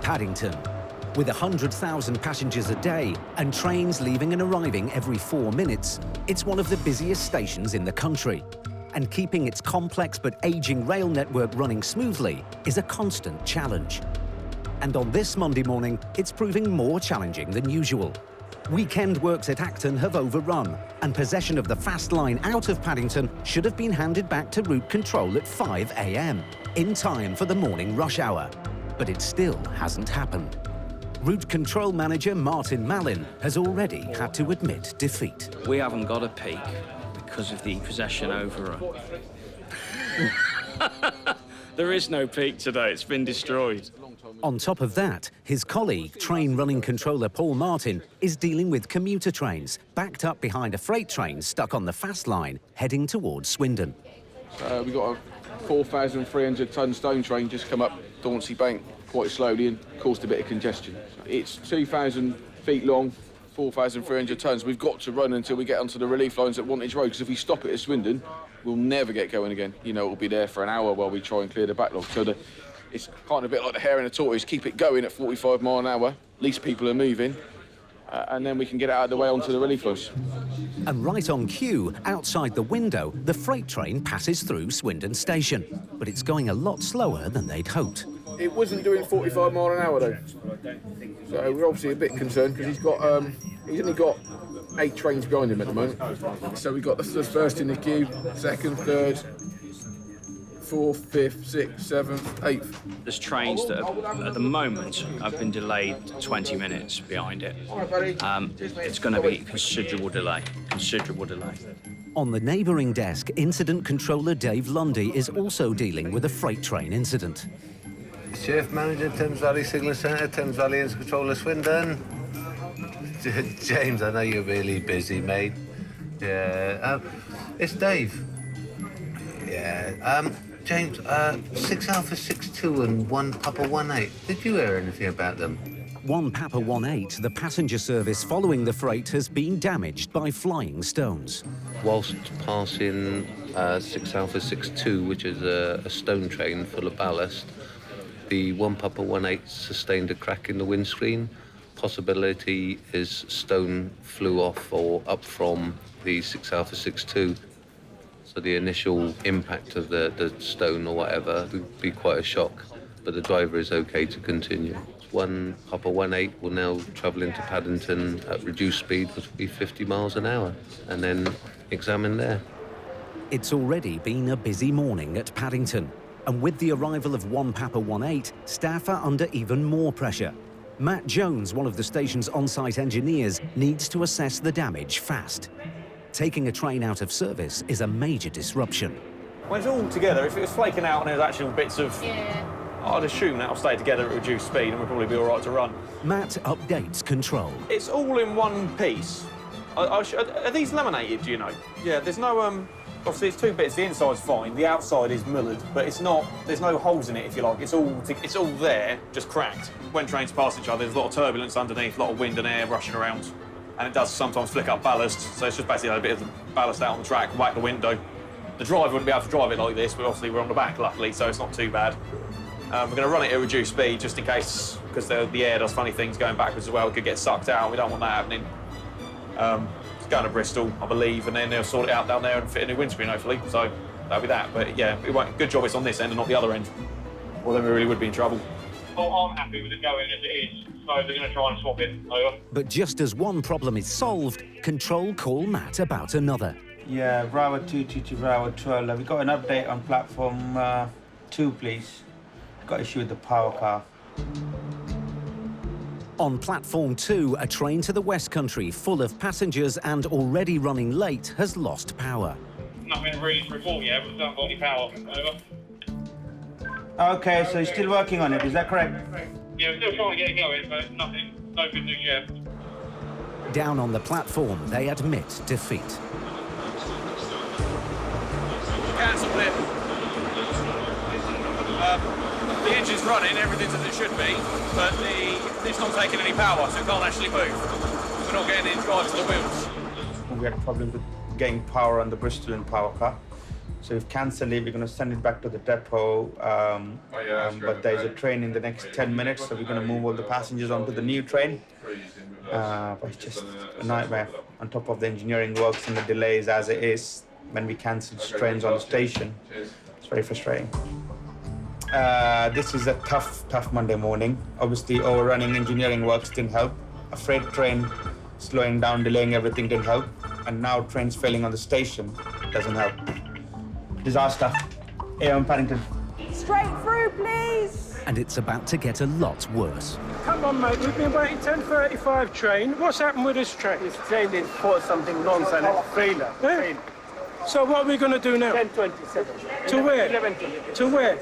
Paddington. With 100,000 passengers a day and trains leaving and arriving every 4 minutes, it's one of the busiest stations in the country. And keeping its complex but ageing rail network running smoothly is a constant challenge. And on this Monday morning, it's proving more challenging than usual. Weekend works at Acton have overrun, and possession of the fast line out of Paddington should have been handed back to route control at 5 a.m, in time for the morning rush hour. But it still hasn't happened. Route Control Manager Martin Mallin has already had to admit defeat. We haven't got a peak because of the possession overrun. There is no peak today, it's been destroyed. On top of that, his colleague, train running controller Paul Martin, is dealing with commuter trains backed up behind a freight train stuck on the fast line heading towards Swindon. We've got a 4,300-tonne stone train just come up Dauncey Bank quite slowly and caused a bit of congestion. It's 2,000 feet long, 4,300 tonnes. We've got to run until we get onto the relief lines at Wantage Road, because if we stop it at Swindon, we'll never get going again. You know, it'll be there for an hour while we try and clear the backlog. So it's kind of a bit like the hare and the tortoise. Keep it going at 45 mile an hour, at least people are moving, and then we can get it out of the way onto the relief lines. And right on cue, outside the window, the freight train passes through Swindon Station. But it's going a lot slower than they'd hoped. It wasn't doing 45 mile an hour though, so we're obviously a bit concerned because he's only got 8 trains behind him at the moment. So we've got the first in the queue, second, third, 4th, 5th, 6th, 7th, 8th. There's trains that at the moment have been delayed 20 minutes behind it. It's going to be considerable delay. On the neighbouring desk, incident controller Dave Lundy is also dealing with a freight train incident. Shift Manager, Thames Valley Signal Centre, Thames Valley Incident Controller Swindon. James, I know you're really busy, mate. Yeah, it's Dave. Yeah, James, 6 Alpha 62 and 1 Papa 18. Did you hear anything about them? 1 Papa 18, the passenger service following the freight, has been damaged by flying stones. Whilst passing 6 Alpha 62, which is a stone train full of ballast, the 1 Papa 18 sustained a crack in the windscreen. Possibility is stone flew off or up from the 6 Alpha 62. So the initial impact of the stone or whatever would be quite a shock, but the driver is okay to continue. 1 Papa 18 will now travel into Paddington at reduced speed, which will be 50 miles an hour, and then examine there. It's already been a busy morning at Paddington, and with the arrival of 1 Papa 18, staff are under even more pressure. Matt Jones, one of the station's on-site engineers, needs to assess the damage fast. Taking a train out of service is a major disruption. When it's all together, if it was flaking out and there's actual bits of... I'd assume that'll stay together at reduced speed and we'll probably be all right to run. Matt updates control. It's all in one piece. Are these laminated, do you know? Yeah, there's no... Obviously, it's 2 bits. The inside's fine. The outside is mullered, but it's not... There's no holes in it, if you like. It's all there, just cracked. When trains pass each other, there's a lot of turbulence underneath, a lot of wind and air rushing around. And it does sometimes flick up ballast, so it's just basically a bit of the ballast out on the track, whack the window. The driver wouldn't be able to drive it like this, but obviously we're on the back, luckily, so it's not too bad. We're going to run it at reduced speed, just in case, because the air does funny things going backwards as well. It could get sucked out. We don't want that happening. It's going to Bristol, I believe, and then they'll sort it out down there and fit a new windscreen, hopefully. So that'll be that. But yeah, good job it's on this end and not the other end. Well, then we really would be in trouble. Well, I'm happy with it going as it is, so they're going to try and swap it over. But just as one problem is solved, control call Matt about another. Yeah, Bravo 222, Bravo 12. We've got an update on platform 2, please. Got issue with the power car. On platform 2, a train to the West Country full of passengers and already running late has lost power. Nothing really to report yet, but we haven't got any power. Over. Okay, so you're still working on it, is that correct? Yeah, we're still trying to get it going, but nothing, no good news yet. Down on the platform, they admit defeat. Cancelled it. The engine's running, everything's as it should be, but it's not taking any power, so it can't actually move. We're not getting any drive to the wheels. We had a problem with getting power on the Bristol and power car. So we've cancelled it. We're going to send it back to the depot. But there's a train in the next 10 minutes, so we're going to move all the passengers onto the new train. But it's just a nightmare on top of the engineering works and the delays as it is when we cancel trains on the station. It's very frustrating. This is a tough Monday morning. Obviously, overrunning engineering works didn't help. A freight train slowing down, delaying everything didn't help. And now trains failing on the station doesn't help. Disaster. AM Paddington. Straight through, please. And it's about to get a lot worse. Come on, mate, we've been waiting 10:35 train. What's happened with this train? This train is for something nonsense, failure. Eh? So what are we going to do now? 10:27. To where? 11:27. To where?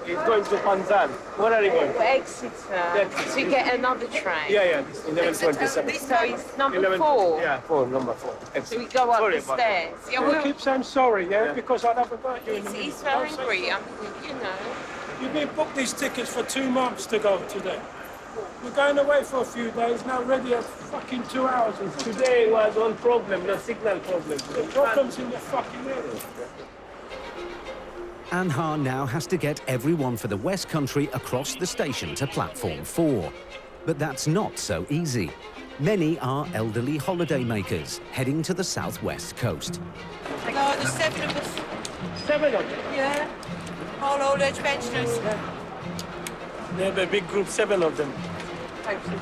It's going to Panzan. Where are you going? Exeter. To get another train. Yeah, 11:27. So it's number 4. Yeah, number 4. So we go up the stairs. Yeah, We'll keep saying sorry, yeah? Because I never got you in the he's so angry. I mean, you know. You've been booked these tickets for 2 months to go today. We're going away for a few days, now ready at fucking 2 hours. Today was one problem, the signal problem. The problem's in the fucking area. Anhar now has to get everyone for the West Country across the station to platform 4. But that's not so easy. Many are elderly holidaymakers heading to the southwest coast. No, there's 7 of us. 7 of them? Yeah. All old age pensioners. They have a big group, 7 of them. Thank you.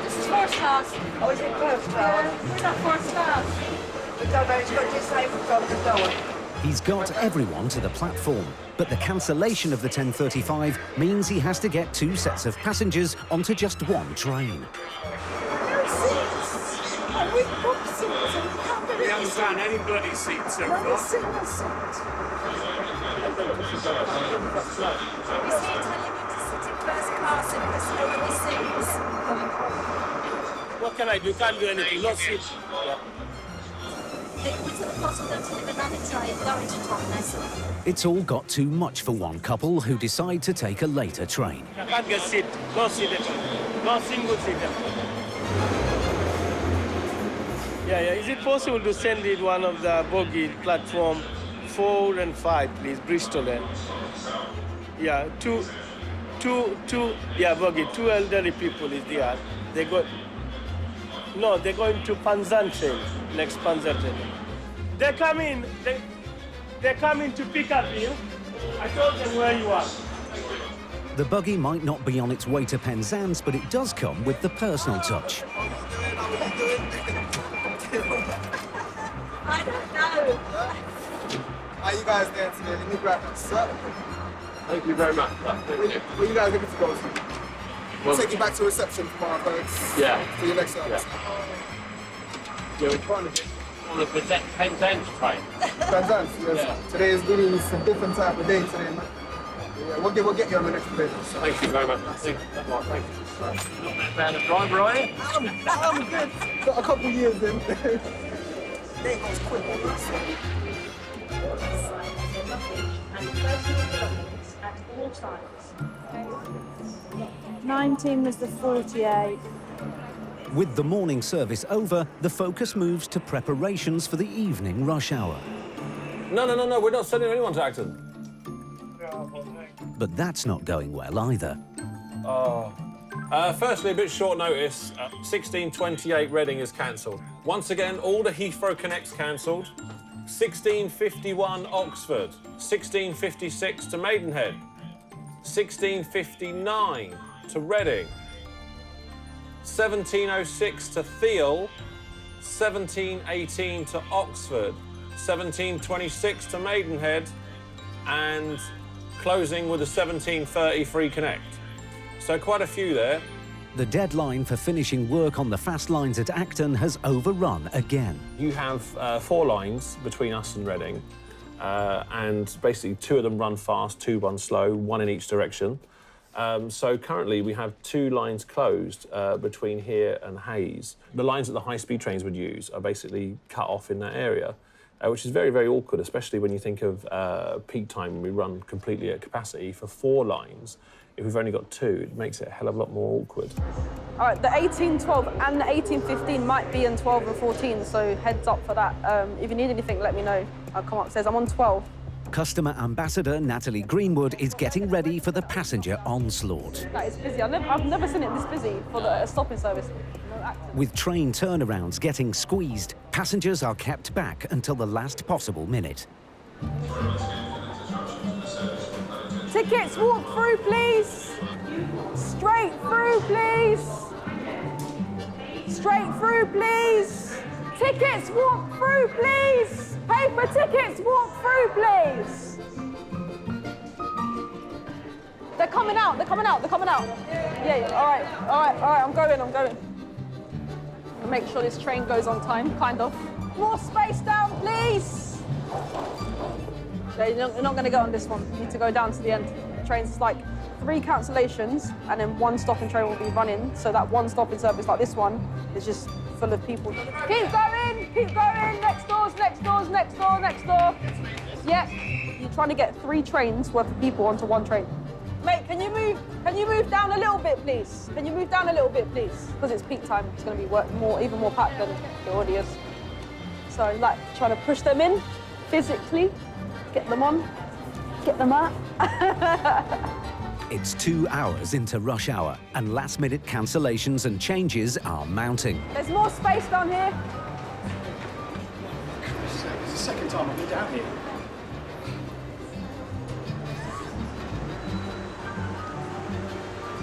This is first class. Oh, is it first class? We're not first class. We don't know, it's got disabled from the door. He's got everyone to the platform, but the cancellation of the 10:35 means he has to get 2 sets of passengers onto just 1 train. No seats. And we've booked seats and we can't get We haven't found any bloody seats so Not a far. single seat. Is he telling you to sit in first class and there's no other seats? What can I do? Can't do anything. No seats. Was there a possibility of another train going to Totnes? It's all got too much for one couple who decide to take a later train. I can't get seat. No seat at all. No single seat at all. Yeah. Is it possible to send it one of the bogie platform 4 and 5, please, Bristol end? Yeah, two. Yeah, bogie. 2 elderly people is there. They got. No, they're going to Panzan train. Next Panzan train. They're coming. They're coming to pick up you. I told them where you are. The buggy might not be on its way to Penzance, but it does come with the personal touch. I don't know. How you guys doing today? Let me grab this up. Thank you very much. Where you guys looking to go to? We'll take you back to reception tomorrow, folks. Yeah. For your next service. Yeah, we're trying to get on the Penzance train. Penzance, yes. Yeah. Today is really a different type of day today, man. Yeah, we'll get you on the next day. Thank you very much. Thank you. Not that bad a driver, are you? I'm good. Got a couple years in. Day goes quick. And personal belongings at all times. 19 was the 48. With the morning service over, the focus moves to preparations for the evening rush hour. No, we're not sending anyone to Acton. But that's not going well either. Firstly, a bit short notice. 16:28 Reading is cancelled. Once again, all the Heathrow Connects cancelled. 16:51 Oxford. 16:56 to Maidenhead. 16:59 to Reading. 17:06 to Theale. 17:18 to Oxford. 17:26 to Maidenhead. And closing with a 17:30 free connect. So quite a few there. The deadline for finishing work on the fast lines at Acton has overrun again. You have 4 lines between us and Reading, and basically 2 of them run fast, 2 run slow, 1 in each direction. So currently we have 2 lines closed between here and Hayes. The lines that the high-speed trains would use are basically cut off in that area. which is very, very awkward, especially when you think of peak time when we run completely at capacity for 4 lines. If we've only got 2, it makes it a hell of a lot more awkward. All right, the 1812 and the 1815 might be in 12 and 14, so heads up for that. If you need anything, let me know. I'll come upstairs. I'm on 12. Customer ambassador Natalie Greenwood is getting ready for the passenger onslaught. That is busy. I've never seen it this busy for the stopping service. With train turnarounds getting squeezed, passengers are kept back until the last possible minute. Tickets, walk through, please. Straight through, please. Straight through, please. Tickets, walk through, please. Paper tickets, walk through, please. They're coming out, they're coming out, they're coming out. Yeah, all right, I'm going. I'll make sure this train goes on time, kind of. More space down, please. You're not going to go on this one. You need to go down to the end. The train's like 3 cancellations, and then 1 stopping train will be running. So that 1 stopping service, like this one, is just full of people. Keep going, keep going. Next doors, next doors, next door, next door. Yep. You're trying to get 3 trains worth of people onto 1 train. Mate, can you move down a little bit, please? Can you move down a little bit, please? Because it's peak time. It's going to be even more packed than it already is. So, like, trying to push them in physically. Get them on, get them out. It's 2 hours into rush hour, and last-minute cancellations and changes are mounting. There's more space down here. It's the second time I've been down here.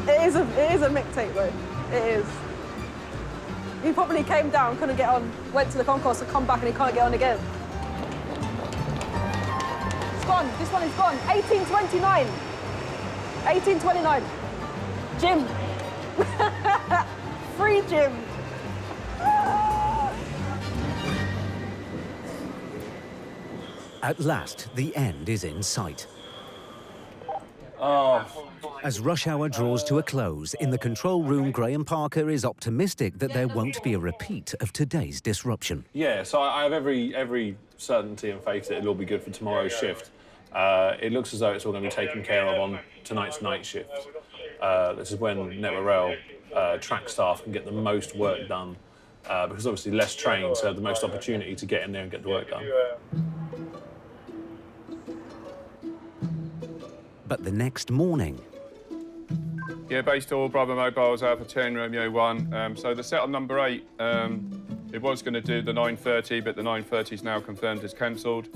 It is a mixtape though. It is. He probably came down, couldn't get on, went to the concourse and come back and he can't get on again. Gone. This one is gone. 1829. 1829. Gym. Free gym. At last, the end is in sight. Oh. As rush hour draws to a close, in the control room, Graham Parker is optimistic that there won't be a repeat of today's disruption. Yeah, so I have every certainty and faith that it'll all be good for tomorrow's shift. It looks as though it's all going to be taken care of on tonight's night shift. This is when Network Rail track staff can get the most work done, because obviously less trains have the most opportunity to get in there and get the work done. But the next morning... Yeah, base to all Bravo Mobiles, Alpha 10, Romeo 1. So the set on number 8, it was going to do the 9:30, but the 9:30 is now confirmed as cancelled.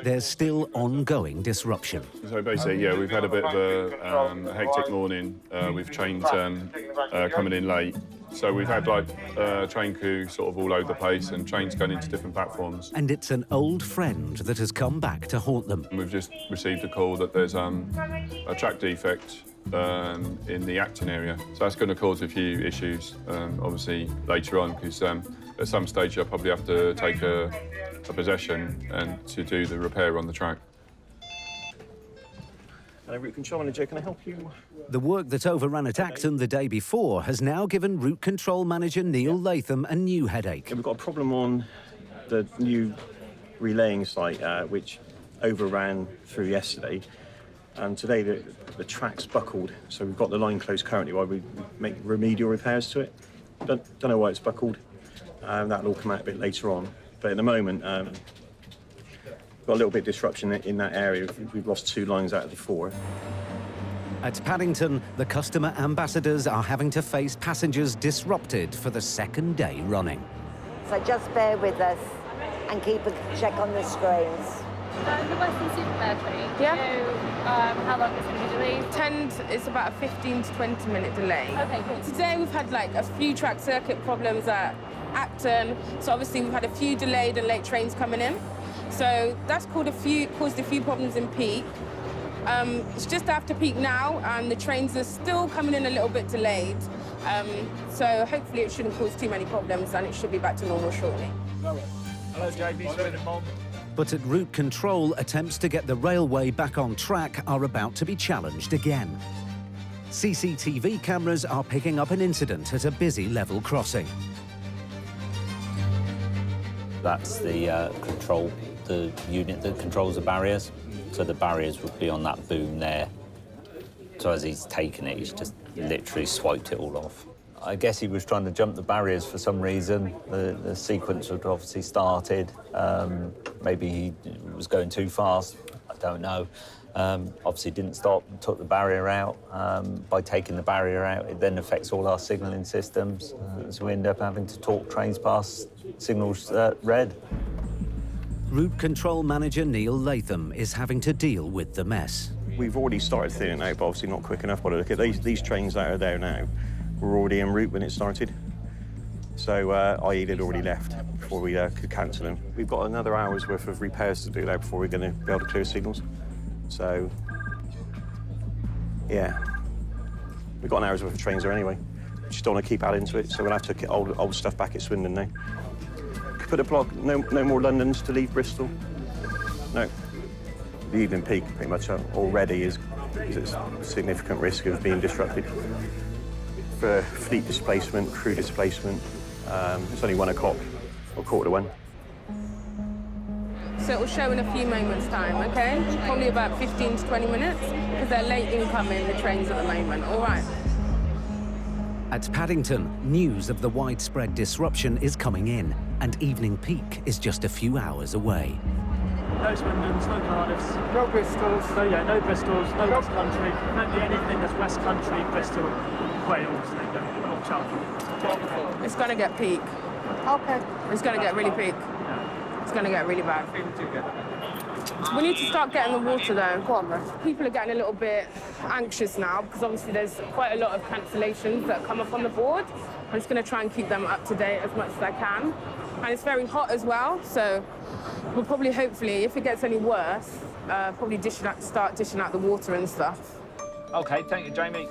There's still ongoing disruption. So basically, yeah, we've had a bit of a hectic morning with trains coming in late. So we've had train crew sort of all over the place and trains going into different platforms. And it's an old friend that has come back to haunt them. We've just received a call that there's a track defect in the Acton area. So that's going to cause a few issues, obviously, later on, because at some stage you'll probably have to take a possession and to do the repair on the track. Route Control Manager, can I help you? The work that overran at Acton the day before has now given Route Control Manager Neil Latham a new headache. We've got a problem on the new relaying site, which overran through yesterday. And today the track's buckled, so we've got the line closed currently while we make remedial repairs to it. Don't know why it's buckled. That'll all come out a bit later on. But at the moment, got a little bit of disruption in that area. We've lost 2 lines out of the 4. At Paddington, the customer ambassadors are having to face passengers disrupted for the 2nd day running. So just bear with us and keep a check on the screens. The Western Superfare train, yeah. Do you know how long it's going to be delayed? It's about a 15 to 20 minute delay. Okay, cool. Today we've had like a few track circuit problems at Acton, so obviously we've had a few delayed and late trains coming in. So that's caused a few problems in peak. It's just after peak now, and the trains are still coming in a little bit delayed. So hopefully it shouldn't cause too many problems, and it should be back to normal shortly. Hello, JB. But at Route Control, attempts to get the railway back on track are about to be challenged again. CCTV cameras are picking up an incident at a busy level crossing. That's the control the unit that controls the barriers. So the barriers would be on that boom there. So as he's taken it, he's just literally swiped it all off. I guess he was trying to jump the barriers for some reason. The sequence had obviously started. Maybe he was going too fast, I don't know. Obviously didn't stop, took the barrier out. By taking the barrier out, it then affects all our signalling systems. So we end up having to talk trains past signals red. Route Control Manager Neil Latham is having to deal with the mess. We've already started thinning out, but obviously not quick enough. But look at these trains that are there now. Were already en route when it started. So IE had already left before we could cancel them. We've got another hour's worth of repairs to do there before we're going to be able to clear signals. So, yeah, we've got an hour's worth of trains there anyway. Just don't want to keep adding to it, so we'll have to get old stuff back at Swindon now. Put a block, no more Londons to leave Bristol. No. The evening peak pretty much already is a significant risk of being disrupted. For fleet displacement, crew displacement, it's only 1 o'clock or 1:15. So it will show in a few moments' time, OK? Probably about 15 to 20 minutes, because they're late incoming, the trains at the moment. All right. At Paddington, news of the widespread disruption is coming in, and evening peak is just a few hours away. No Swindons, no Cardiffs. No Bristols. So yeah, no Bristols, no West Country. Can't be anything that's West Country, Bristol, Wales, they don't all chunk. It's going to get peak. OK. It's going to get really peak. It's going to get really bad. We need to start getting the water, though. Go on, bro. People are getting a little bit anxious now, because obviously there's quite a lot of cancellations that come up on the board. I'm just going to try and keep them up to date as much as I can. And it's very hot as well, so we'll probably, hopefully, if it gets any worse, probably start dishing out the water and stuff. OK, thank you, Jamie.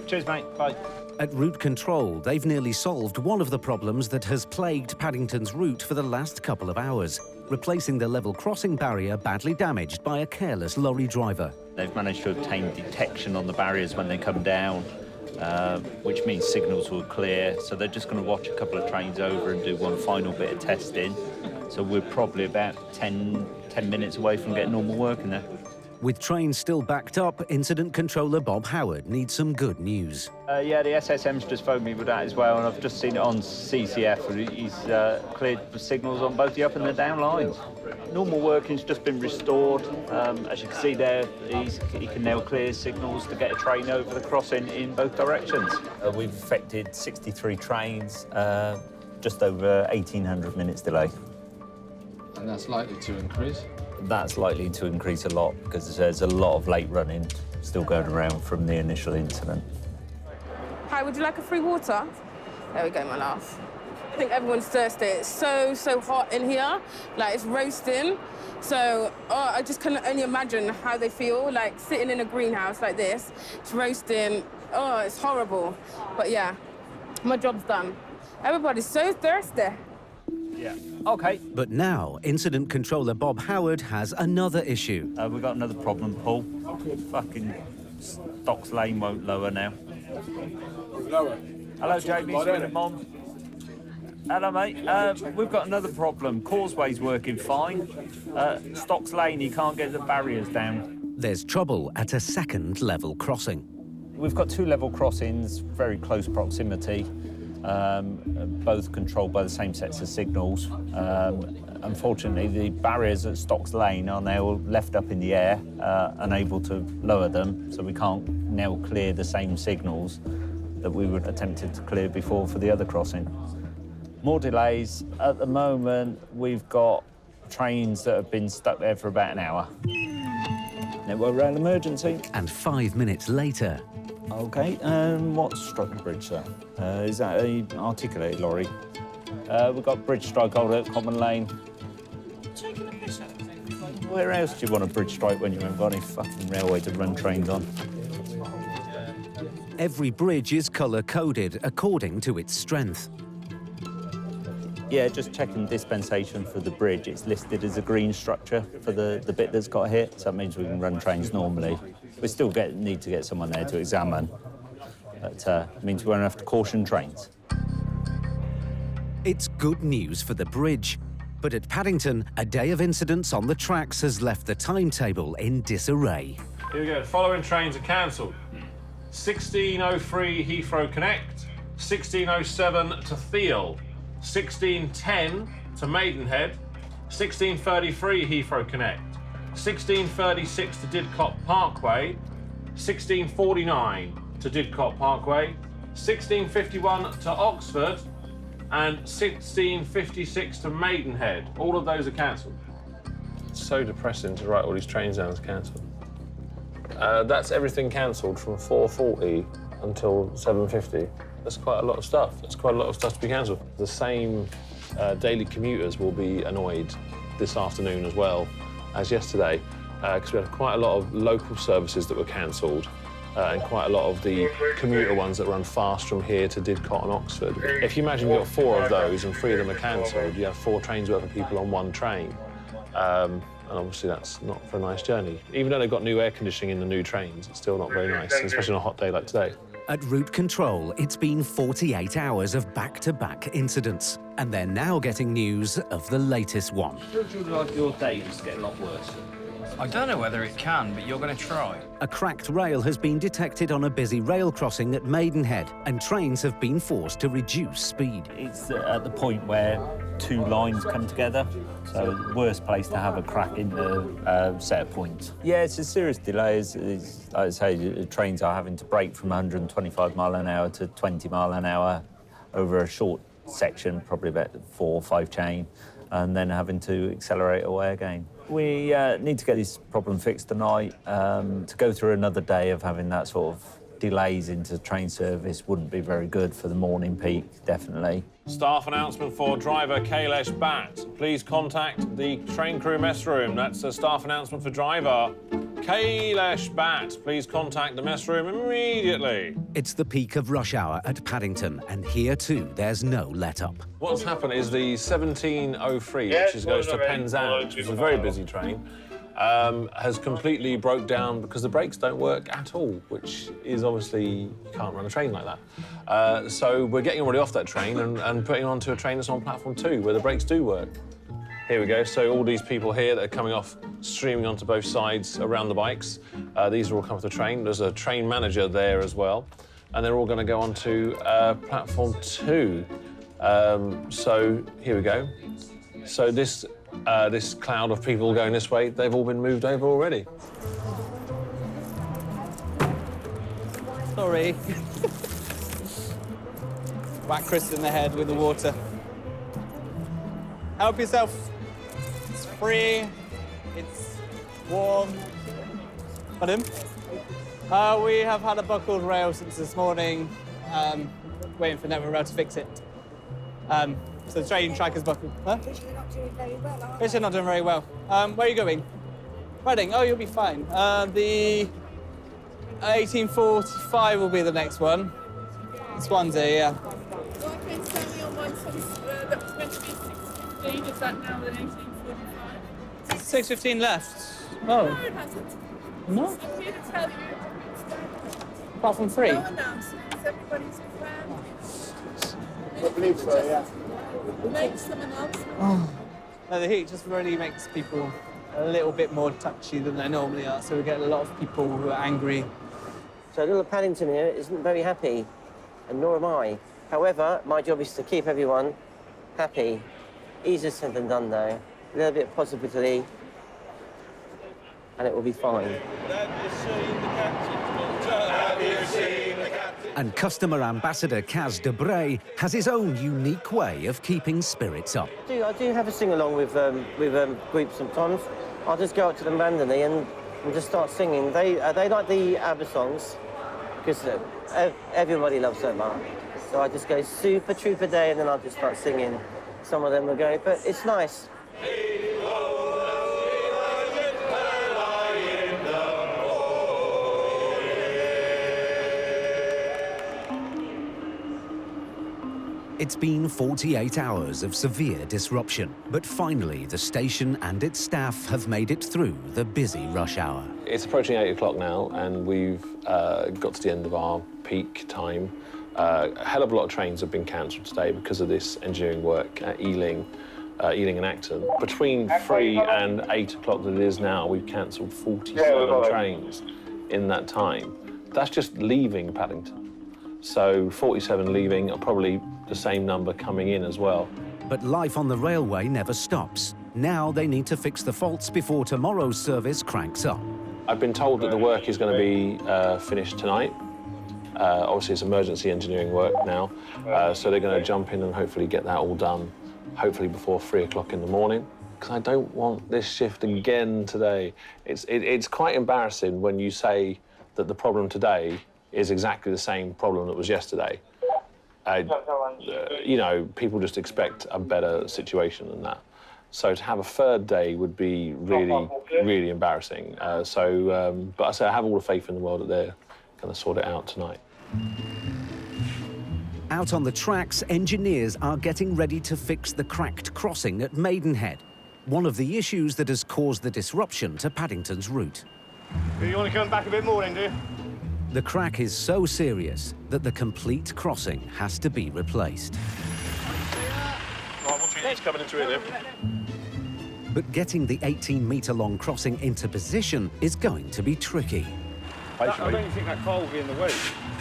Cheers, mate. Bye. At Route Control, they've nearly solved one of the problems that has plagued Paddington's route for the last couple of hours, replacing the level crossing barrier badly damaged by a careless lorry driver. They've managed to obtain detection on the barriers when they come down, which means signals will clear. So they're just going to watch a couple of trains over and do one final bit of testing. So we're probably about 10 minutes away from getting normal work in there. With trains still backed up, Incident Controller Bob Howard needs some good news. Yeah, the SSM's just phoned me with that as well, and I've just seen it on CCF. He's cleared signals on both the up and the down lines. Normal working's just been restored. As you can see there, he can now clear signals to get a train over the crossing in both directions. We've affected 63 trains, just over 1,800 minutes delay. And that's likely to increase? That's likely to increase a lot, because there's a lot of late running still going around from the initial incident. Hi, would you like a free water? There we go, my love. I think everyone's thirsty. It's so hot in here. Like, it's roasting. So, I just can only imagine how they feel, like, sitting in a greenhouse like this. It's roasting. Oh, it's horrible. But, yeah, my job's done. Everybody's so thirsty. Yeah. OK. But now, Incident Controller Bob Howard has another issue. We've got another problem, Paul. Fucking Stocks Lane won't lower now. Lower. Hello, Jamie. Swindon Mom. Hello, mate. We've got another problem. Causeway's working fine. Stocks Lane, you can't get the barriers down. There's trouble at a second level crossing. We've got 2 level crossings, very close proximity. Both controlled by the same sets of signals. Unfortunately, the barriers at Stocks Lane are now left up in the air, unable to lower them, so we can't now clear the same signals that we were attempted to clear before for the other crossing. More delays. At the moment, we've got trains that have been stuck there for about an hour. Network rail emergency. And 5 minutes later... OK, what's Striker Bridge, sir? Is that an articulated lorry? We've got bridge strike holder at Common Lane. Taking a piss out of me. Where else do you want a bridge strike when you haven't got any fucking railway to run trains on? Every bridge is colour-coded according to its strength. Yeah, just checking dispensation for the bridge. It's listed as a green structure for the bit that's got hit, so that means we can run trains normally. We still need to get someone there to examine, but it means we won't have to caution trains. It's good news for the bridge. But at Paddington, a day of incidents on the tracks has left the timetable in disarray. Here we go. The following trains are cancelled. 16:03 Heathrow Connect, 16:07 to Theale, 16:10 to Maidenhead, 16:33 Heathrow Connect, 16:36 to Didcot Parkway, 16:49 to Didcot Parkway, 16:51 to Oxford, and 16:56 to Maidenhead. All of those are cancelled. It's so depressing to write all these trains down as cancelled. That's everything cancelled from 4:40 until 7:50. That's quite a lot of stuff. That's quite a lot of stuff to be cancelled. The same daily commuters will be annoyed this afternoon as well as yesterday, because we had quite a lot of local services that were cancelled. And quite a lot of the commuter ones that run fast from here to Didcot and Oxford. If you imagine you've got 4 of those and 3 of them are cancelled, you have 4 trains worth of people on 1 train. And obviously that's not for a nice journey. Even though they've got new air conditioning in the new trains, it's still not very nice, especially on a hot day like today. At route control, it's been 48 hours of back-to-back incidents, and they're now getting news of the latest one. Would you like your day to get a lot worse? I don't know whether it can, but you're going to try. A cracked rail has been detected on a busy rail crossing at Maidenhead, and trains have been forced to reduce speed. It's at the point where 2 lines come together, so the worst place to have a crack in the set of points. Yeah, it's a serious delay. Like I say, the trains are having to brake from 125 mile an hour to 20 mile an hour over a short section, probably about 4 or 5 chain, and then having to accelerate away again. We need to get this problem fixed tonight. To go through another day of having that sort of delays into train service wouldn't be very good for the morning peak, definitely. Staff announcement for driver Kailesh Bhatt. Please contact the train crew mess room. That's a staff announcement for driver Kailesh Bhatt. Please contact the mess room immediately. It's the peak of rush hour at Paddington, and here too, there's no let-up. What's happened is the 17:03, which goes to Penzance, which is a very busy train, has completely broke down because the brakes don't work at all, which is obviously, you can't run a train like that. So we're getting already off that train and putting onto a train that's on platform 2, where the brakes do work. Here we go. So all these people here that are coming off, streaming onto both sides around the bikes, these are all come off the train. There's a train manager there as well, and they're all going to go onto platform 2. So here we go. So this cloud of people going this way, they've all been moved over already. Sorry. Whack Chris in the head with the water. Help yourself. It's free. It's warm. Pardon? We have had a buckled rail since this morning, waiting for Network Rail to fix it. So the train track is buckled. Huh? Fish are not doing very well, are Fish are not doing very well. Where are you going? Reading. Oh, you'll be fine. The 1845 will be the next one. Swansea, yeah. Your train's standing on one that was meant to be 6:15. Is that now the 1845? 6:15 left. Oh. No, it hasn't. No? I'm here to tell you. Apart from 3? No announcements. Everybody's planned. I believe so, yeah. Make some announcements. Oh. No, the heat just really makes people a little bit more touchy than they normally are, so we get a lot of people who are angry. So little Paddington here isn't very happy, and nor am I. However, my job is to keep everyone happy. Easier said than done, though. A little bit of positivity, and it will be fine. And customer ambassador Kaz Debray has his own unique way of keeping spirits up. I do have a sing-along with groups sometimes. I'll just go up to them randomly and just start singing. They like the ABBA songs, because everybody loves them. So I just go Super Trooper Day, and then I'll just start singing. Some of them will go, but it's nice. It's been 48 hours of severe disruption, but finally the station and its staff have made it through the busy rush hour. It's approaching 8 o'clock now, and we've got to the end of our peak time. A hell of a lot of trains have been cancelled today because of this engineering work at Ealing. Ealing and Acton. Between 3 and 8 o'clock that it is now, we've cancelled 47 trains in that time. That's just leaving Paddington. So 47 leaving are probably the same number coming in as well. But life on the railway never stops. Now they need to fix the faults before tomorrow's service cranks up. I've been told that the work is going to be finished tonight. Obviously, it's emergency engineering work now, so they're going to jump in and hopefully get that all done, hopefully before 3 o'clock in the morning, because I don't want this shift again today. It's quite embarrassing when you say that the problem today is exactly the same problem that was yesterday. You know, people just expect a better situation than that. So to have a third day would be really, really embarrassing. But I say I have all the faith in the world that they're going to sort it out tonight. Out on the tracks, engineers are getting ready to fix the cracked crossing at Maidenhead, one of the issues that has caused the disruption to Paddington's route. You want to come back a bit more then, do you? The crack is so serious that the complete crossing has to be replaced. Right, watch it, it's coming into here now. But getting the 18-metre-long crossing into position is going to be tricky. I don't think that car will be in the way.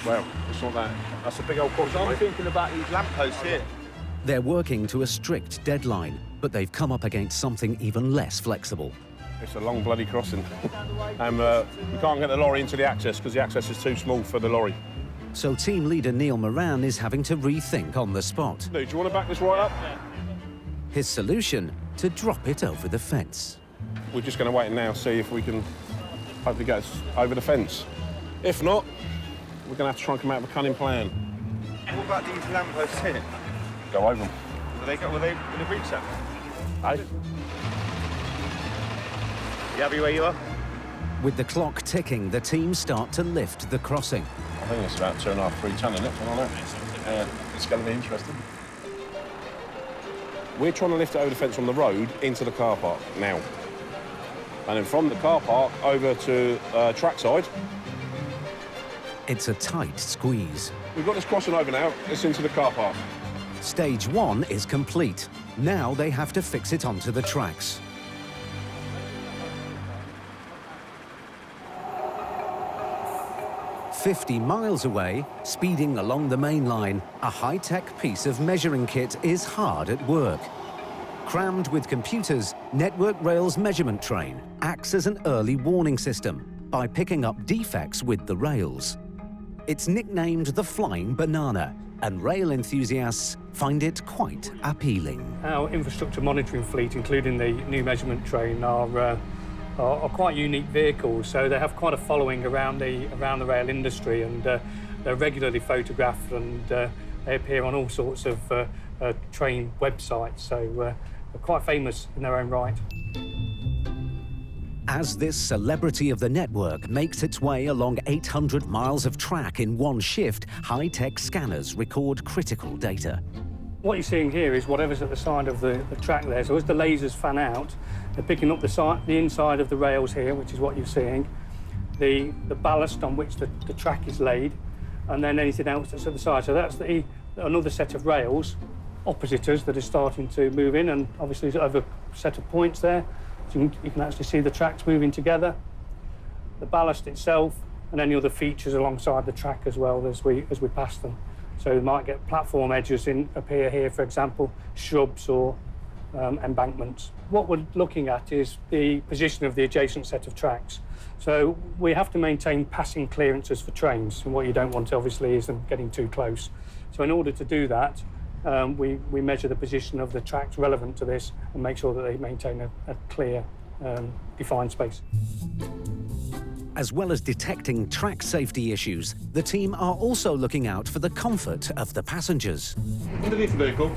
Well, it's not that. That's a big old crossing. I'm thinking about these lampposts here. They're working to a strict deadline, but they've come up against something even less flexible. It's a long bloody crossing. And we can't get the lorry into the access because the access is too small for the lorry. So team leader Neil Moran is having to rethink on the spot. Do you want to back this right up? His solution, to drop it over the fence. We're just going to wait and now see if we can hopefully get us over the fence. If not, we're going to have to try and come out with a cunning plan. What about these lampposts here? Go over them. Were they going to reach that? Aye. You happy where you are? With the clock ticking, the team start to lift the crossing. I think it's about 2.5, 3 tonne, isn't it? I don't know. It's going to be interesting. We're trying to lift it over the fence from the road into the car park now. And then from the car park over to trackside. It's a tight squeeze. We've got this crossing over now. It's into the car park. Stage 1 is complete. Now they have to fix it onto the tracks. "50 miles away, speeding along the main line, a high-tech piece of measuring kit is hard at work. Crammed with computers, Network Rail's measurement train acts as an early warning system by picking up defects with the rails. It's nicknamed the Flying Banana, and rail enthusiasts find it quite appealing. Our infrastructure monitoring fleet, including the new measurement train, are quite unique vehicles, so they have quite a following around the rail industry, and they're regularly photographed, and they appear on all sorts of train websites, so they're quite famous in their own right. As this celebrity of the network makes its way along 800 miles of track in one shift, high-tech scanners record critical data. What you're seeing here is whatever's at the side of the track there. So as the lasers fan out, they're picking up the inside of the rails here, which is what you're seeing, the ballast on which the track is laid, and then anything else that's at the side. So that's another set of rails opposite us that is starting to move in, and obviously there's a set of points there. So you can actually see the tracks moving together, the ballast itself, and any other features alongside the track as well as we pass them. So we might get platform edges appear here, for example, shrubs or embankments. What we're looking at is the position of the adjacent set of tracks. So we have to maintain passing clearances for trains, and what you don't want, obviously, is them getting too close. So in order to do that, we measure the position of the tracks relevant to this and make sure that they maintain a clear, defined space. As well as detecting track safety issues, the team are also looking out for the comfort of the passengers. Underneath the vehicle,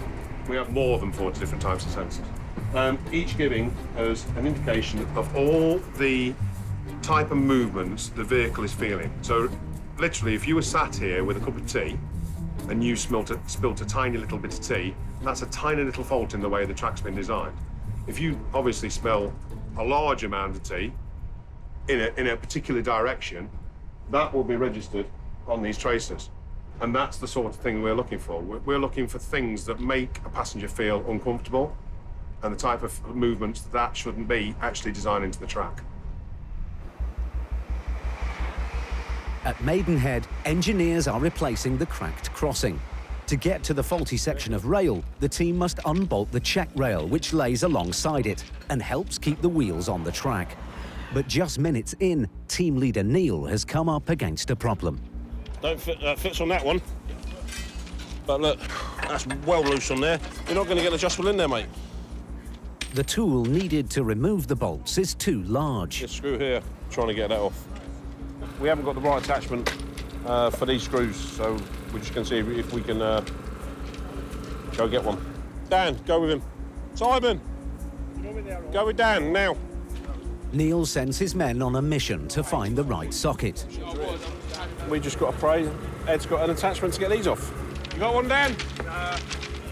we have more than 40 different types of sensors. Each giving us an indication of all the type of movements the vehicle is feeling. So literally, if you were sat here with a cup of tea and you spilt a tiny little bit of tea, that's a tiny little fault in the way the track's been designed. If you obviously smell a large amount of tea in a particular direction, that will be registered on these tracers. And that's the sort of thing we're looking for. We're looking for things that make a passenger feel uncomfortable. and the type of movements that shouldn't be actually designed into the track. At Maidenhead, engineers are replacing the cracked crossing. To get to the faulty section of rail, the team must unbolt the check rail, which lays alongside it and helps keep the wheels on the track. But just minutes in, team leader Neil has come up against a problem. Don't fit, fits on that one. But look, that's well loose on there. You're not going to get adjustable in there, mate. The tool needed to remove the bolts is too large. This screw here, trying to get that off. We haven't got the right attachment for these screws, so we're just going to see if we can go get one. Dan, go with him. Simon, go with Dan now. Neil sends his men on a mission to find the right socket. We just got to pray Ed's got an attachment to get these off. You got one, Dan?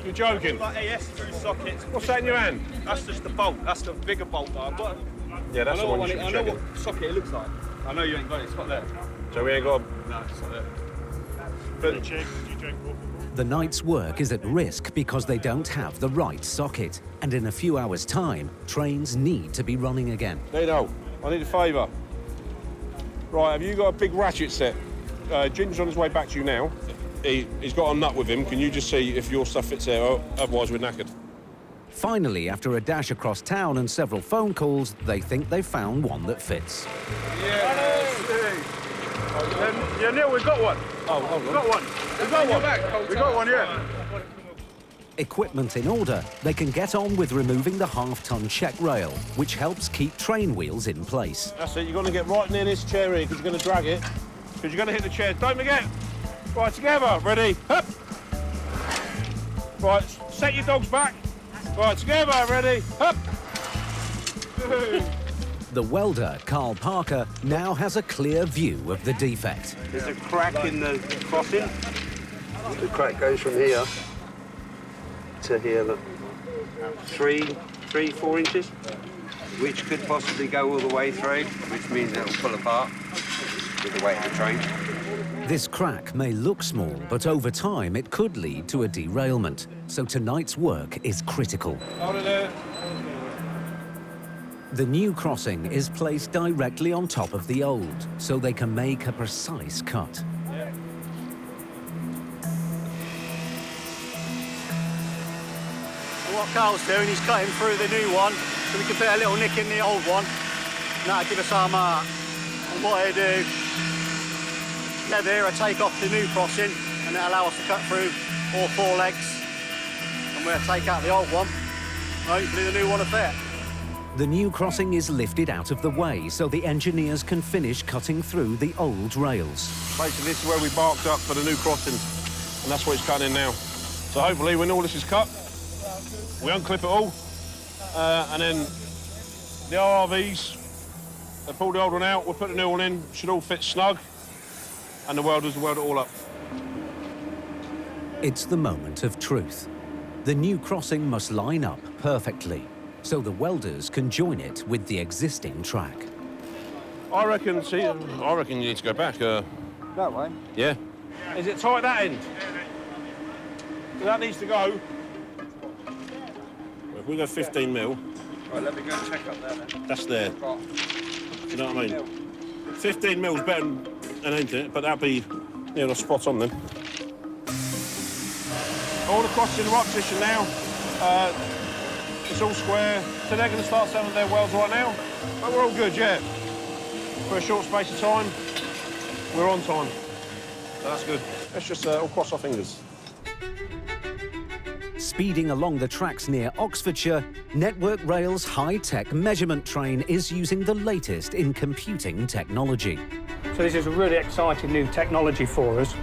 You're joking. Like AS through sockets. What's that in your hand? That's just the bolt. That's the bigger bolt that I've got. Yeah, that's the one you should be I know checking. what socket it looks like. I know you ain't got it. It's not there. So we ain't got them? No, it's not there. But The night's work is at risk because they don't have the right socket. And in a few hours' time, trains need to be running again. Dino, I need a favour. Right, have you got a big ratchet set? Ginger's on his way back to you now. He's got a nut with him. Can you just see if your stuff fits there? Otherwise, we're knackered. Finally, after a dash across town and several phone calls, they think they've found one that fits. Yeah, Neil, we've got one. Oh, we've got one. We've got one. We've got one, yeah. Equipment in order, they can get on with removing the half-ton check rail, which helps keep train wheels in place. That's it. You're going to get right near this chair here because you're going to drag it. Because you're going to hit the chair. Don't forget. Right, together. Ready? Hup. Right, set your dogs back. Right, together. Ready? Hup. The welder, Carl Parker, now has a clear view of the defect. There's a crack in the crossing. The crack goes from here to here, look. 4 inches, which could possibly go all the way through, which means it'll pull apart with the weight of the train. This crack may look small, but over time it could lead to a derailment. So tonight's work is critical. Hold it there. The new crossing is placed directly on top of the old, so they can make a precise cut. What Carl's doing, he's cutting through the new one, so we can put a little nick in the old one, and that'll give us our mark. And what he'll do, leather here, take off the new crossing, and it'll allow us to cut through all 4 legs, and we'll take out the old one, and hopefully the new one will fit. The new crossing is lifted out of the way so the engineers can finish cutting through the old rails. Basically, this is where we barked up for the new crossing, and that's what it's cutting in now. So hopefully, when all this is cut, we unclip it all, and then the RRVs, they pull the old one out, we'll put the new one in, should all fit snug, and the welders will weld it all up. It's the moment of truth. The new crossing must line up perfectly, so the welders can join it with the existing track. I reckon you need to go back. That way? Yeah. Is it tight that end? That needs to go. If we go 15 mil. Right, let me go and check up there then. That's there. You know what I mean? 15 mil's better than anything, but that'd be spot on then. All the crosses in the right position now. It's all square, so they're going to start selling their welds right now. But we're all good, yeah. For a short space of time, we're on time. So that's good. Let's just all cross our fingers. Speeding along the tracks near Oxfordshire, Network Rail's high-tech measurement train is using the latest in computing technology. So this is a really exciting new technology for us.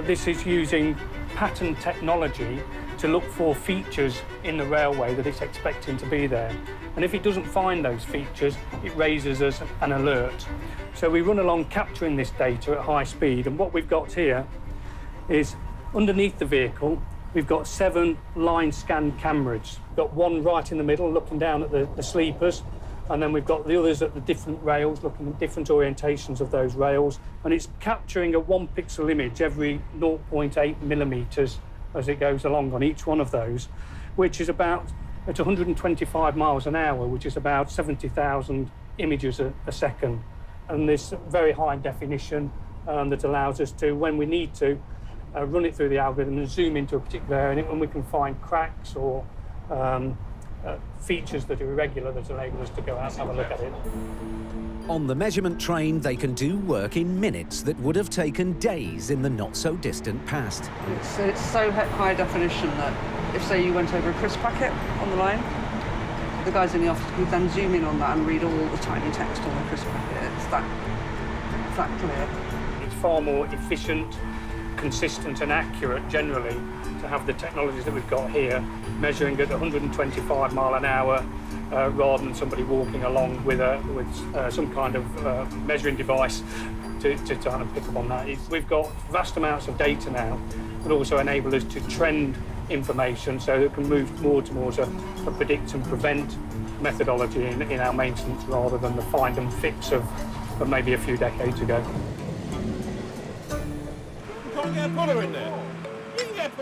This is using pattern technology to look for features in the railway that it's expecting to be there. And if it doesn't find those features, it raises us an alert. So we run along capturing this data at high speed, and what we've got here is underneath the vehicle, we've got 7 line scan cameras. We've got one right in the middle looking down at the sleepers, and then we've got the others at the different rails, looking at different orientations of those rails, and it's capturing a 1 pixel image every 0.8 millimetres as it goes along on each one of those, which is about at 125 miles an hour, which is about 70,000 images a second. And this very high definition that allows us to, when we need to, run it through the algorithm and zoom into a particular area, and we can find cracks or features that are irregular that enable us to go out and have a look at it. On the measurement train, they can do work in minutes that would have taken days in the not-so-distant past. It's so high definition that if, say, you went over a crisp packet on the line, the guys in the office would then zoom in on that and read all the tiny text on the crisp packet. It's that clear. It's far more efficient, consistent and accurate generally to have the technologies that we've got here measuring at 125 mile an hour rather than somebody walking along with some kind of measuring device to kind of pick up on that. We've got vast amounts of data now that also enable us to trend information so that it can move more towards a predict and prevent methodology in our maintenance rather than the find and fix of maybe a few decades ago. You can't get a puller in there.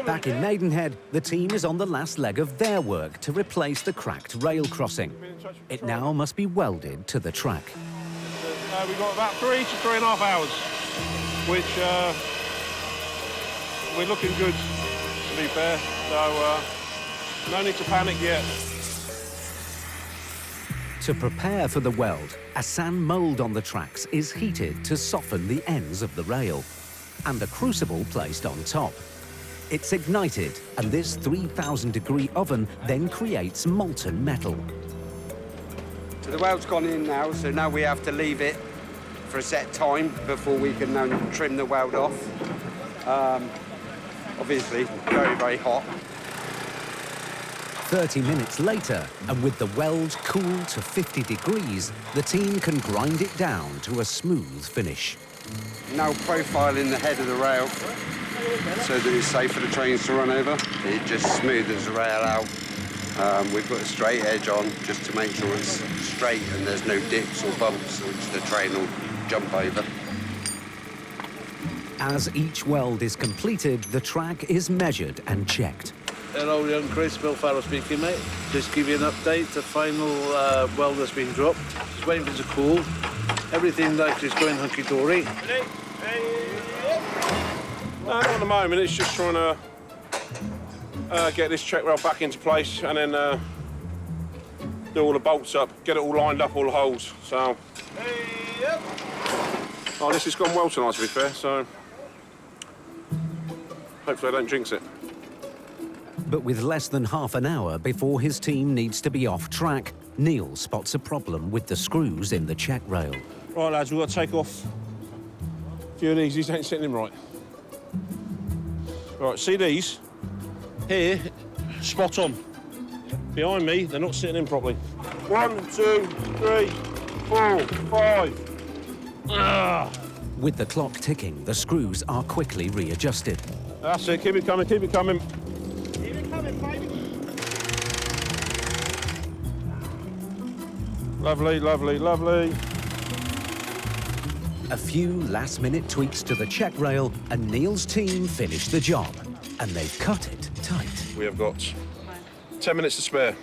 Back in Maidenhead, the team is on the last leg of their work to replace the cracked rail crossing. It now must be welded to the track. We've got about 3 to 3.5 hours, which we're looking good, to be fair. So no need to panic yet. To prepare for the weld, a sand mould on the tracks is heated to soften the ends of the rail, and a crucible placed on top. It's ignited, and this 3,000-degree oven then creates molten metal. So the weld's gone in now, so now we have to leave it for a set time before we can now trim the weld off. Obviously, very, very hot. 30 minutes later, and with the weld cooled to 50 degrees, the team can grind it down to a smooth finish. Now profiling the head of the rail so that it's safe for the trains to run over. It just smooths the rail out. We put a straight edge on just to make sure it's straight and there's no dips or bumps which the train will jump over. As each weld is completed, the track is measured and checked. Hello, young Chris. Bill Farrell speaking, mate. Just give you an update. The final weld has been dropped. Just waiting for it to cool. Everything like is going hunky-dory. No, not at the moment. It's just trying to get this check rail back into place and then do all the bolts up, get it all lined up, all the holes. So, oh, this has gone well tonight, to be fair. So, hopefully, I don't jinx it. But with less than half an hour before his team needs to be off track, Neil spots a problem with the screws in the check rail. Right, lads, we've got to take off a few of these. These ain't sitting in right. Right, see these? Here, spot on. Behind me, they're not sitting in properly. 1, 2, 3, 4, 5. With the clock ticking, the screws are quickly readjusted. That's it, keep it coming, keep it coming. Lovely, lovely, lovely. A few last-minute tweaks to the check rail, and Neil's team finish the job. And they've cut it tight. We have got 10 minutes to spare.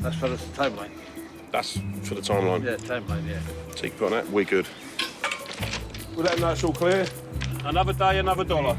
That's for the timeline? That's for the timeline. Yeah, timeline, yeah. So you can put on that, we're good. We'll let them know it's all clear. Another day, another dollar.